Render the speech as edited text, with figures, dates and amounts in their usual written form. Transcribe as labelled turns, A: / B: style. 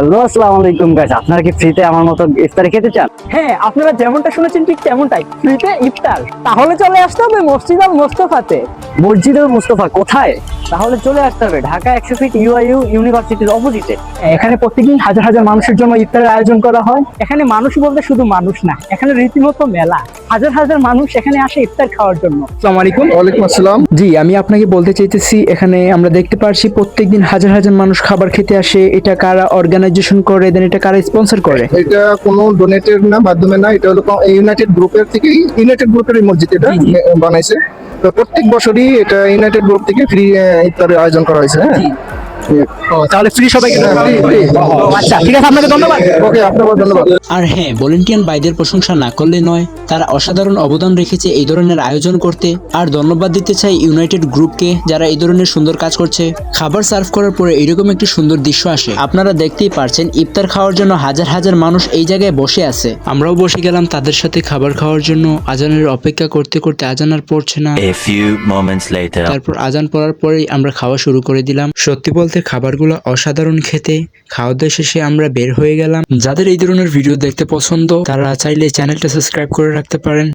A: Hello, আসসালামু আলাইকুম guys. আপনারা কি ফ্রিতে আমার মতো ইফতারি খেতে চান?
B: হ্যাঁ, আপনারা যেমনটা শুনেছেন ঠিক তেমনটাই, ফ্রিতে ইফতার। তাহলে চলে আসতে হবে মসজিদ আল মোস্তফাতে।
A: মসজিদুল মুস্তফা কোথায়? তাহলে চলে আসতে হবে ঢাকা 100 ফিট ইউআইইউ ইউনিভার্সিটির অপোজিটে।
B: এখানে প্রত্যেকদিন হাজার হাজার মানুষের জন্য ইফতারের আয়োজন করা হয়। এখানে মানুষ বলতে শুধু মানুষ না, এখানে রীতিমতো মেলা। হাজার হাজার মানুষ এখানে আসে ইফতার খাওয়ার জন্য। আসসালামু আলাইকুম।
C: ওয়ালাইকুম আসসালাম।
D: জি, আমি আপনাকে বলতে চাইতেছি এখানে আমরা দেখতে পারছি প্রত্যেকদিন হাজার হাজার মানুষ খাবার খেতে আসে। এটা কারা অর্গানাইজেশন করে দেন, এটা কারা স্পন্সর করে?
C: এটা কোনো ডোনেটেড না, মাধ্যমে না, এটা হলো ইউনাইটেড গ্রুপের থেকে, ইউনাইটেড গ্রুপের এই মসজিদ এটা বানাইছে। তো প্রত্যেক বছরই এটা ইউনাইটেড গ্রুপ থেকে ফ্রি ইফতারের আয়োজন করা হয়েছে। হ্যাঁ,
D: তাহলে ফ্রি সবাইকে?
B: আচ্ছা, ঠিক আছে, আপনাকে ধন্যবাদ।
C: ওকে, আপনাকে ধন্যবাদ।
E: আর হ্যাঁ, ভলেন্টিয়ার ভাইদের প্রশংসা না করলে নয়, তারা অসাধারণ অবদান রেখেছে এই ধরনের আয়োজন করতে। আর ধন্যবাদ দিতে চাই ইউনাইটেড গ্রুপকে, যারা এই ধরনের সুন্দর কাজ করছে। খাবার সার্ভ করার পরে এরকম একটি সুন্দর দৃশ্য আসে, আপনারা দেখতেই পারছেন। ইফতার খাওয়ার জন্য হাজার হাজার মানুষ এই জায়গায় বসে আছে। আমরাও বসে গেলাম তাদের সাথে খাবার খাওয়ার জন্য। আজানের অপেক্ষা করতে করতে আজান আর পড়ছে না।
F: A few moments later.
E: তারপর আজান পড়ার পরেই আমরা খাওয়া শুরু করে দিলাম। সত্যি বলতে খাবারগুলো অসাধারণ খেতে। খাওয়া দাওয়া শেষে আমরা বের হয়ে গেলাম। যাদের এই ধরনের ভিডিও দেখতে পছন্দ, তারা চাইলে চ্যানেলটা সাবস্ক্রাইব করে রাখতে পারেন।